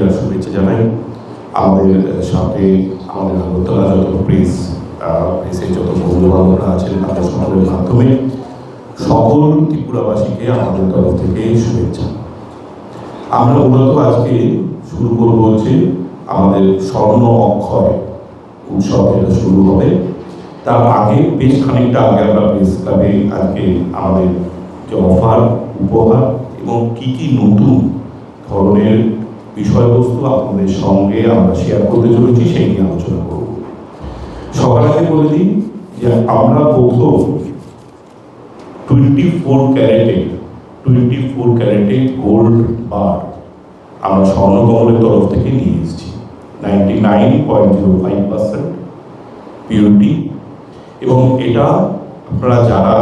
আর শুভেচ্ছা জানাই। আমাদের সাথে আমাদের আগরতলা যত প্রেসের যত বন্ধুবান্ধবরা আছেন তাদের সকলের মাধ্যমে সকল ত্রিপুরাবাসীকে আমাদের তরফ থেকে শুভেচ্ছা। আমরা মূলত আজকে শুরু করবো হচ্ছে আমাদের স্বর্ণ অক্ষয় উৎসব, যেটা শুরু হবে। তার আগে বেশ খানিকটা আগে আমরা প্রেস ক্লাবে আজকে আমাদের যে অফার, উপহার এবং কী কী নতুন ধরনের বিষয়বস্তু আপনাদের সঙ্গে আমরা শেয়ার করতে চলেছি সেই নিয়ে আলোচনা করব। সবার আগে বলে দিই যে আমরা প্রথম 24 ক্যারেটে গোল্ড বার আমরা স্বর্ণকমলের তরফ থেকে নিয়ে এসেছি। 99.05% পিউরিটি, এবং এটা আপনারা যারা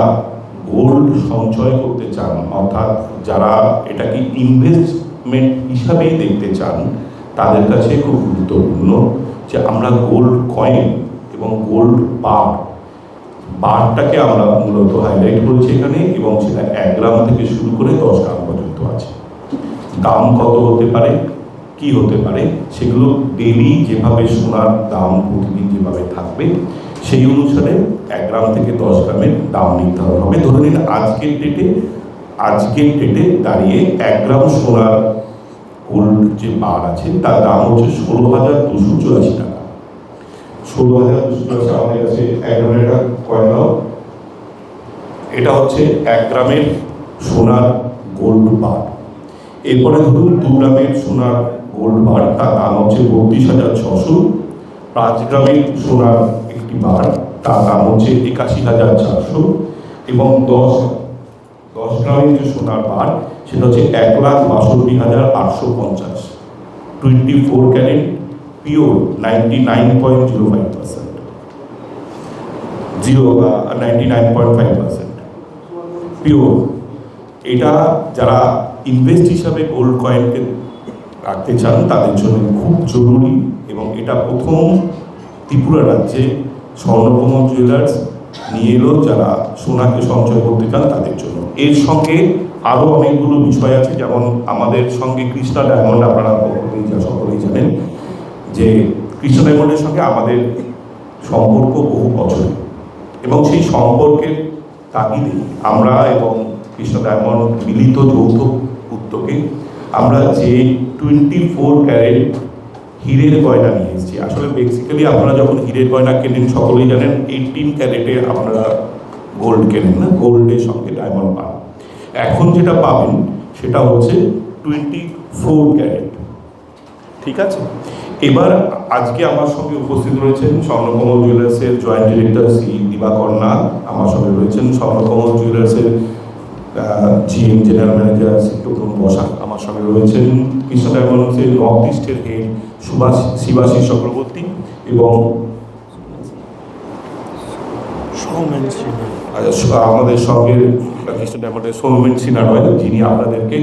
গোল্ড সঞ্চয় করতে চান, অর্থাৎ যারা এটাকে ইনভেস্টমেন্ট হিসাবেই দেখতে চান, তাদের কাছে খুব গুরুত্বপূর্ণ যে আমরা গোল্ড কয়েন এবং গোল্ড বারটাকে আমরা মূলত হাইলাইট করেছি এখানে, এবং সেটা 1 গ্রাম থেকে শুরু করে 10 গ্রাম পর্যন্ত আছে। দাম কত হতে পারে, কি হতে পারে, সেগুলো ডেলি যেভাবে সোনার দাম প্রতিদিন যেভাবে থাকবে সেই অনুসারে 1 গ্রাম থেকে 10 গ্রামের দাম নির্ধারণ হবে। ধরে নিন আজকের ডেটে দাঁড়িয়ে 1 গ্রাম সোনার গোল্ড যে বার আছে তার দাম হচ্ছে 16,284 টাকা। 16,284 আমাদের কাছে 1 গ্রামের একটা কয়েন দাও। এটা হচ্ছে 1 গ্রামের সোনার গোল্ড বার। এরপরে ধরুন 2 গ্রামের সোনার গোল্ড বার, তার দাম হচ্ছে 32,600। 5 গ্রামের সোনার একটি বার, তার দাম হচ্ছে 81,400। এবং 10 গ্রামের যে সোনার বার সেটা হচ্ছে 1,62,850। 24 ক্যারেট পিওর 99.5% পিওর। এটা যারা ইনভেস্ট হিসাবে গোল্ড কয়েনকে রাখতে চান তাদের জন্য খুব জরুরি, এবং এটা প্রথম ত্রিপুরা রাজ্যে স্বর্ণকমল জুয়েলার্স নিয়ে এলো যারা সোনাকে সঞ্চয় করতে চান তাদের জন্য। এর সঙ্গে আরও অনেকগুলো বিষয় আছে, যেমন আমাদের সঙ্গে কৃষ্ণা ডায়মন্ড, আপনারা সকলেই জানেন যে কৃষ্ণা ডায়মন্ডের সঙ্গে আমাদের সম্পর্ক বহু বছর, এবং সেই সম্পর্কের তাগিদে আমরা এবং কৃষ্ণা ডায়মন্ড মিলিত যৌথ উদ্যোগে আমরা যে 24 ক্যারেট হীরের গয়না নিয়ে এসেছি। আসলে বেসিক্যালি আপনারা যখন হীরের গয়না কেনেন সকলেই জানেন 18 ক্যারেটে আপনারা গোল্ড কেনেন না, গোল্ডের সঙ্গে ডায়মন্ড পান। এখন যেটা পাবেন সেটা হচ্ছে 24 ক্যারেট। ঠিক আছে, এবার আজকে আমার সঙ্গে উপস্থিত রয়েছেন স্বর্ণকমল জুয়েলার্সের জয়েন্ট ডিরেক্টর শ্রী দিবাকর নাগ, আমার সঙ্গে রয়েছেন স্বর্ণকমল জুয়েলার্সের GM general manager Shri Tarun Basak, আমার সঙ্গে রয়েছেন কৃষ্ণা ডায়মন্ডসের নর্থ ইস্টের হেড শিবাশী চক্রবর্তী, এবং আমাদের সঙ্গে কৃষ্ণা ডায়মন্ডের সৌমেন সিনহা রয়েছে, যিনি আপনাদেরকে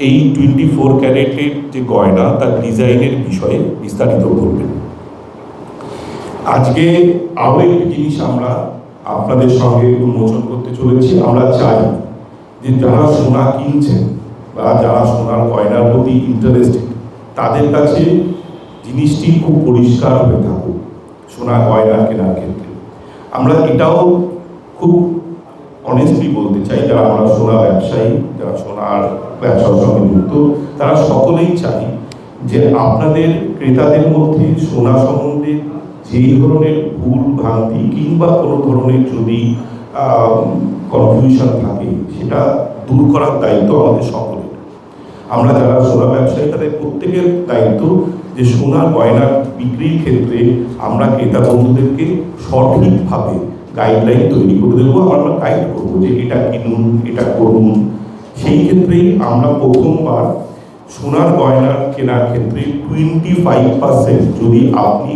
এই 24 ক্যারেটের যে গয়না তার ডিজাইনের বিষয়ে বিস্তারিত বলবেন। আজকে আরও একটি জিনিস আমরা আপনাদের সঙ্গে উন্মোচন করতে চলেছি। আমরা চাই যে যারা সোনা কিনছেন বা যারা সোনার গয়নার প্রতি ইন্টারেস্টেড তাদের কাছে জিনিসটি খুব পরিষ্কার হয়ে থাকুক সোনা গয়না কেনার ক্ষেত্রে। আমরা এটাও খুব অনেস্টলি বলতে চাই, যারা আমরা সোনা ব্যবসায়ী, যারা সোনার ব্যবসার সঙ্গে যুক্ত, তারা সকলেই চাই যে আপনাদের ক্রেতাদের মধ্যে সোনা সম্বন্ধে যেই ধরনের ভুল ভ্রান্তি কিংবা কোনো ধরনের যদি কনফিউশন থাকে সেটা দূর করার দায়িত্ব আমাদের সকলের। আমরা যারা সোনা ব্যবসায়ী তাদের প্রত্যেকের দায়িত্ব যে সোনার গয়নার বিক্রির ক্ষেত্রে আমরা ক্রেতা বন্ধুদেরকে সঠিকভাবে গাইডলাইন তৈরি করে দেবো। আমরা গাইড করবো যে এটা কিনুন, এটা করুন। সেই ক্ষেত্রেই আমরা প্রথমবার সোনার গয়নার কেনার ক্ষেত্রে 25% যদি আপনি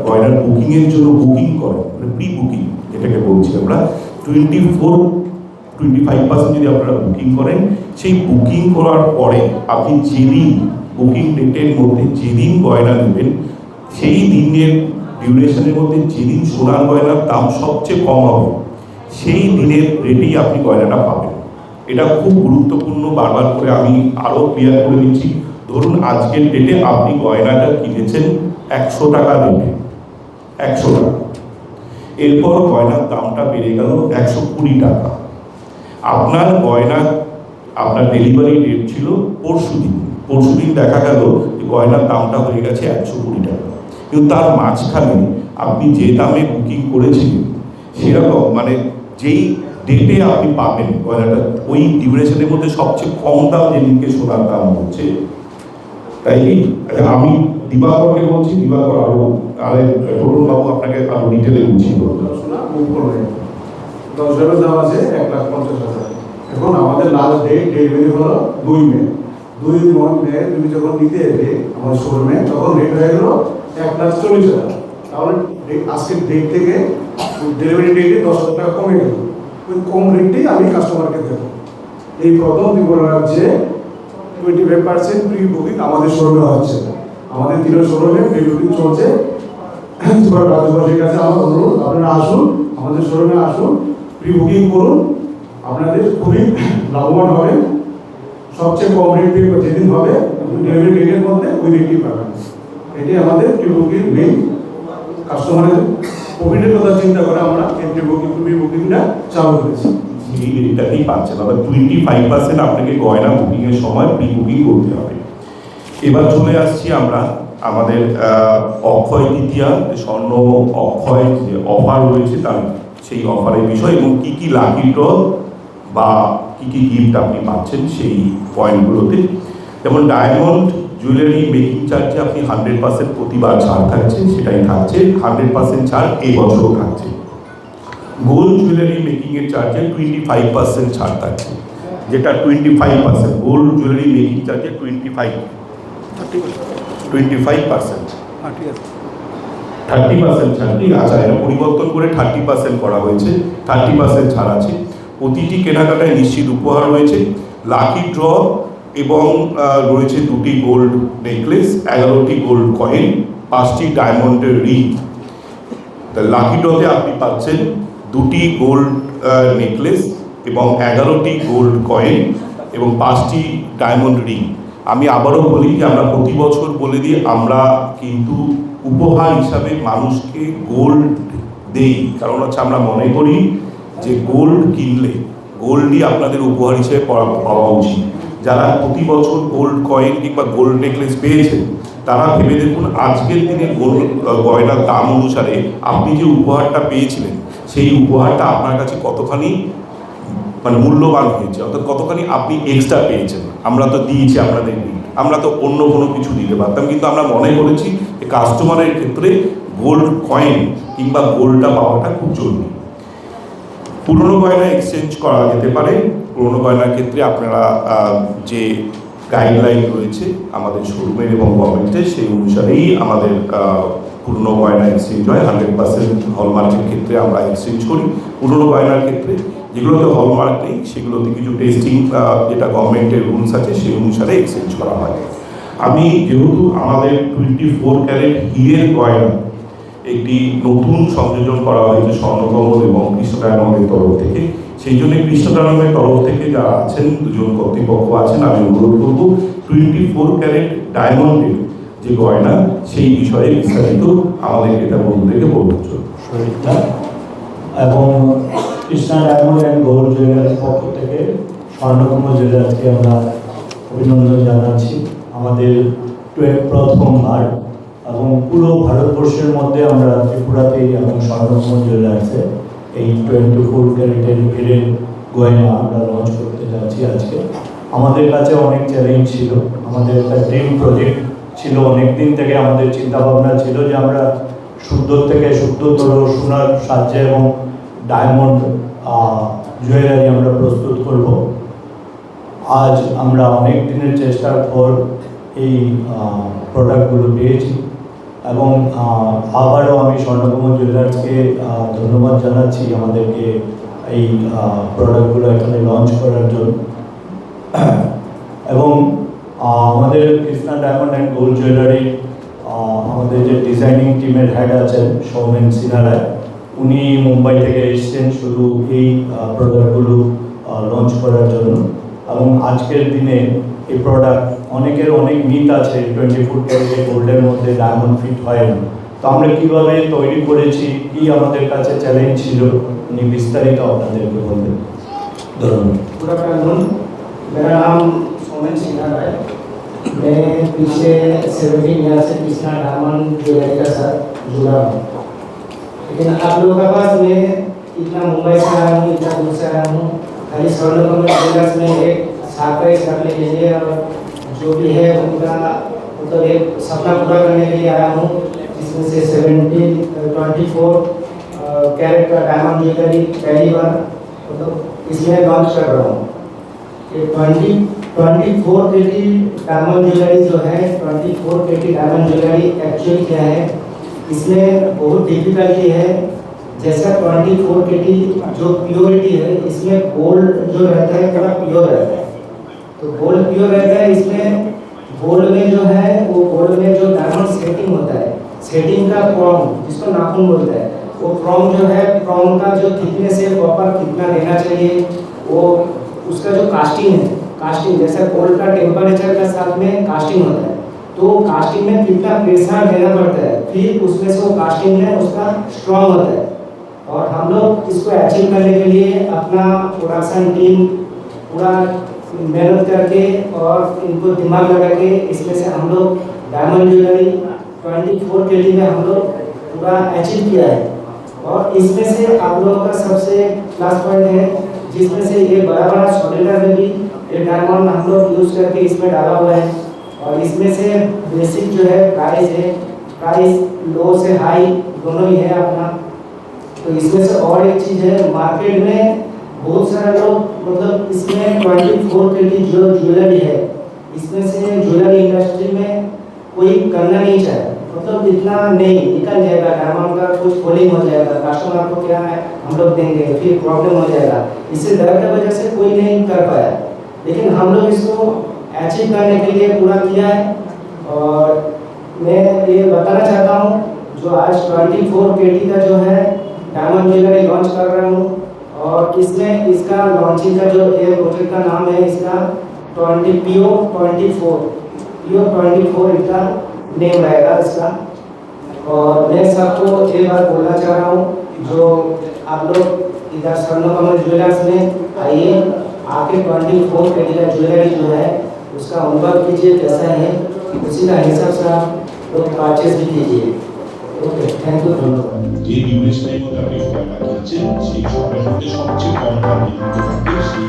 গয়নার বুকিংয়ের জন্য বুকিং করেন, মানে প্রি বুকিং যেটাকে বলছি আমরা, 25% যদি আপনারা বুকিং করেন, সেই বুকিং করার পরে আপনি যেদিন বুকিং ডেটের মধ্যে যেদিন গয়না নেবেন সেই দিনের ডিউরেশনের মধ্যে যেদিন সোনার গয়নার দাম সবচেয়ে কম হবে সেই দিনের রেটেই আপনি গয়নাটা পাবেন। এটা খুব গুরুত্বপূর্ণ, বারবার করে আমি আরও ক্লিয়ার করে দিচ্ছি। ধরুন আজকের ডেটে আপনি গয়নাটা কিনেছেন 100 টাকা রেটে, 100 টাকা, এরপর গয়নার দামটা বেড়ে গেল 120 টাকা। আপনার গয়না, আপনার ডেলিভারি ডেট ছিল পরশুদিন দেখা গেল যে গয়নার দামটা হয়ে গেছে 120 টাকা। কিন্তু তার মাঝখানে আপনি যে দামে বুকিং করেছিলেন সেরকম মানে যেই ডেটে আপনি পাবেন গয়নাটা, ওই ডিউরেশনের মধ্যে সবচেয়ে কম দাম যেদিনকে সোনার দাম হচ্ছে, তাই কি? আমি দিবাকরকে বলছি, দিবাকর আরে তরুণ বাবু আপনাকে আরো ডিটেলে বুঝিয়ে বলবো। সোনা বুক করবেন 10 গ্রামের দাম আছে 1,50,000। এখন আমাদের লাস্ট ডেট ডেলিভারি হলো 2 মে। 2 মে তুমি যখন নিতে এলে আমাদের শোরুমে, তখন রেট হয়ে গেল 1,40,000। তাহলে আজকের ডেট থেকে ডেলিভারি ডেটে 10,000 টাকা কমে গেল। ওই কম রেটটাই আমি কাস্টমারকে দেবো। এই প্রথম ত্রিপুরা রাজ্যে 25% প্রি বুকিং আমাদের শোরুমে হচ্ছে। আমাদের 3 শোরুমে প্রি বুকিং চলছে। ত্রিপুরা রাজ্যবাসীর কাছে আমার অনুরোধ, আপনারা আসুন, আমাদের শোরুমে আসুন, প্রি বুকিং করুন, আপনাদের খুবই লাভবান হবে। সবচেয়ে কম রেট যেদিন হবে ডেলিভারি ডেটের মধ্যে ওই রেটই পাবেন। এটি আমাদের প্রি বুকিং মেইন। কাস্টমারের প্রফিটের কথা চিন্তা করে আমরা এই প্রি বুকিংটা চালু করেছি। এই রেটটাকেই পাচ্ছেন, আবার 25% আপনাকে গয়না বুকিংয়ের সময় প্রি বুকিং করতে হবে। এবার চলে আসছি আমরা আমাদের অক্ষয় তৃতীয়া, স্বর্ণ অক্ষয় যে অফার রয়েছে তার সেই অফারের বিষয় এবং কি কি লাকি ড্র বা কি কি গিফট আপনি পাচ্ছেন সেই পয়েন্টগুলোতে। যেমন ডায়মন্ড জুয়েলারি মেকিং চার্জে আপনি 100% প্রতিবার ছাড় থাকছে, সেটাই থাকছে 100% ছাড় এই বছরও থাকছে। গোল্ড জুয়েলারি মেকিং এর চার্জে 25% ছাড় থাকছে, যেটা 25%। গোল্ড জুয়েলারি মেকিং চার্জে 25% 30% ছাড়। ঠিক আছে, এটা পরিবর্তন করে 30% করা হয়েছে, 30% ছাড় আছে। প্রতিটি কেনাকাটায় নিশ্চিত উপহার রয়েছে, লাকি ড্র এবং রয়েছে 2টি গোল্ড নেকলেস, 11টি গোল্ড কয়েন, 5টি ডায়মন্ডের রিং। লাকি ড্রতে আপনি পাচ্ছেন 2টি গোল্ড নেকলেস এবং 11টি গোল্ড কয়েন এবং 5টি ডায়মন্ড রিং। আমি আবারও বলি যে আমরা প্রতি বছর বলে দিই আমরা কিন্তু উপহার হিসাবে মানুষকে গোল্ড দেই, কারণ হচ্ছে আমরা মনে করি যে গোল্ড কিনলে গোল্ডই আপনাদের উপহার হিসেবে পাওয়া উচিত। যারা প্রতি বছর গোল্ড কয়েন কিংবা গোল্ড নেকলেস পেয়েছেন তারা ভেবে দেখুন আজকের দিনে গোল্ড গয়নার দাম অনুসারে আপনি যে উপহারটা পেয়েছিলেন সেই উপহারটা আপনার কাছে কতখানি মানে মূল্যবান হয়েছে, অর্থাৎ কতখানি আপনি এক্সট্রা পেয়েছেন। আমরা তো দিয়েছি আপনাদের, আমরা তো অন্য কোনো কিছু দিতে পারতাম, কিন্তু আমরা মনে করেছি যে কাস্টমারের ক্ষেত্রে গোল্ড কয়েন কিংবা গোল্ডটা পাওয়াটা খুব জরুরি। পুরনো গয়না এক্সচেঞ্জ করা যেতে পারে। পুরনো গয়নার ক্ষেত্রে আপনারা যে গাইডলাইন রয়েছে আমাদের শোরুমের এবং গভর্নমেন্টের, সেই অনুসারেই আমাদের পুরনো গয়না এক্সচেঞ্জ হয়। 100% হলমার্কের ক্ষেত্রে আমরা এক্সচেঞ্জ করি। পুরনো গয়নার ক্ষেত্রে যেগুলোতে হলমার্ক নেই সেগুলোতে কিছু টেস্টিং যেটা গভর্নমেন্টের রুলস আছে সেই অনুসারে এক্সচেঞ্জ করা হয়। আমি যেহেতু আমাদের 24 ক্যারেট হীরের গয়না একটি নতুন সংযোজন করা হয়েছে স্বর্ণকমল এবং কৃষ্ণ ডায়মন্ডের তরফ থেকে, সেই জন্য কৃষ্ণ ডায়মন্ডের তরফ থেকে যারা আছেন, দুজন কর্তৃপক্ষ আছেন, আমি অনুরোধ করব 24 ক্যারেট ডায়মন্ডের যে গয়না সেই বিষয়ে বিস্তারিত আমাদের ক্রেতা বন্ধুদেরকে বলতে শরীরটা এবং কৃষ্ণা ডায়মন্ড অ্যান্ড গোল্ড জুয়েলারির পক্ষ থেকে স্বর্ণকমল জুয়েলার্সকে আমরা অভিনন্দন জানাচ্ছি। আমাদের প্রথমবার এবং পুরো ভারতবর্ষের মধ্যে আমরা ত্রিপুরাতেই এবং স্বর্ণকমল জুয়েলার্সে এই 24 ক্যারেটের হীরের গয়না আমরা লঞ্চ করতে যাচ্ছি আজকে। আমাদের কাছে অনেক চ্যালেঞ্জ ছিল, আমাদের একটা ড্রিম প্রজেক্ট ছিল, অনেক দিন থেকে আমাদের চিন্তাভাবনা ছিল যে আমরা শুদ্ধ থেকে শুদ্ধতর সোনার সাহায্যে এবং ডায়মন্ড জুয়েলারি আমরা প্রস্তুত করব। আজ আমরা অনেক দিনের চেষ্টার পর এই প্রোডাক্টগুলো পেয়েছি এবং আবারও আমি স্বর্ণকমল জুয়েলার্সকে ধন্যবাদ জানাচ্ছি আমাদেরকে এই প্রোডাক্টগুলো এখানে লঞ্চ করার জন্য। এবং আমাদের Krishna diamond and gold jewellery আমাদের যে ডিজাইনিং টিমের হেড আছেন সৌমেন সিনহা, উনি মুম্বাই থেকে এসেছেন শুধু এই প্রোডাক্টগুলো লঞ্চ করার জন্য। এবং আজকের দিনে এই প্রোডাক্ট অনেকের অনেক মিথ আছে 24 ক্যারেটে গোল্ডের মধ্যে ডায়মন্ড ফিট হয় না। তো আমরা কিভাবে তৈরি করেছি, কি আমাদের কাছে চ্যালেঞ্জ ছিল, উনি বিস্তারিত আপনাদেরকে বলবেন। ধন্যবাদ। गुड आफ्टरनून, मेरा नाम सोमेन सिन्हा है। मैं पिछले 17 ईयर से कृष्णा डायमंड ज्वेलरी का साथ जुड़ा हूँ। लेकिन आप लोगों के पास मैं इतना मुंबई से आया हूँ, इतना दूर से आया हूँ, खाली स्वर्णकमल ज्वेलर्स में एक सरप्राइज करने के लिए और जो भी है उनका मतलब एक सपना पूरा करने के लिए आया हूँ, जिसमें से 24 कैरेट का डायमंड ज्वेलरी पहली बार मतलब इसमें लॉन्च कर रहा हूँ। ये 24 केटी डायमंड ज्वेलरी जो है, 24 केटी डायमंड ज्वेलरी एक्चुअली क्या है, इसमें बहुत डिफिकल्टी है। जैसा 24 केटी जो प्योरिटी है, इसमें गोल्ड जो रहता है पूरा प्योर रहता है। तो गोल्ड प्योर रहता है, इसमें गोल्ड में जो है वो गोल्ड में जो डायमंड सेटिंग होता है, सेटिंग का प्रॉम जिसको नाखून बोलते हैं, वो प्रॉम जो है, प्रॉम का जो थिकनेस है प्रॉपर कितना देना चाहिए, वो उसका जो कास्टिंग है, कास्टिंग जैसे गोल्ड का टेम्परेचर के साथ में कास्टिंग होता है, तो कास्टिंग में कितना प्रेशर देना पड़ता है, फिर उसमें से वो कास्टिंग में उसका स्ट्रॉन्ग होता है। और हम लोग इसको अचीव करने के लिए अपना प्रोडक्शन टीम पूरा मेहनत करके और इनको दिमाग लगा के इसमें से हम लोग डायमंड ज्वेलरी 24 केटी में हम लोग पूरा अचीव किया है। और इसमें से आप लोगों का सबसे प्लस पॉइंट है, जिसमें से ये बड़ा बड़ा सोल्डर में भी ये डायमंड हम लोग यूज़ करके इसमें डाला हुआ है। और इसमें से बेसिक जो है प्राइस लो से हाई दोनों ही है अपना। तो इसमें से और एक चीज़ है, मार्केट में बहुत सारे लोग मतलब इसमें 24 केटी जो ज्वेलरी है, इसमें से ज्वेलरी इंडस्ट्री में कोई करना नहीं चाहे, मतलब इतना नहीं निकल जाएगा, डायमंड का कुछ फॉलिंग हो जाएगा, कस्टमर को क्या है हम लोग देंगे, फिर प्रॉब्लम हो जाएगा, इससे डर की वजह से कोई नहीं कर पाया। लेकिन हम लोग इसको अचीव करने के लिए पूरा किया है। और मैं ये बताना चाहता हूँ, जो आज 24 केटी का जो है डायमंड ज्वेलरी लॉन्च कर रहा हूँ, और इसमें इसका लॉन्चिंग का जो ये प्रोजेक्ट का नाम है, इसका 24 इसका नेम रहेगा इसका। और मैं सबको एक बार बोलना चाह रहा हूँ, जो आप लोग इधर स्वर्णकमल ज्वेलर्स में आइए, आके 24 केटी का ज्वेलरी जो है उसका अनुभव कीजिए कैसा है, उसी का हिसाब से आप लोग परचेज भी कीजिए। Okay, thank you. যে ডিউরেশন টাইম মধ্যে আপনি সময়টা দিচ্ছেন সেই সময়ের মধ্যে সবচেয়ে কম দাম নিতে থাকবে সেই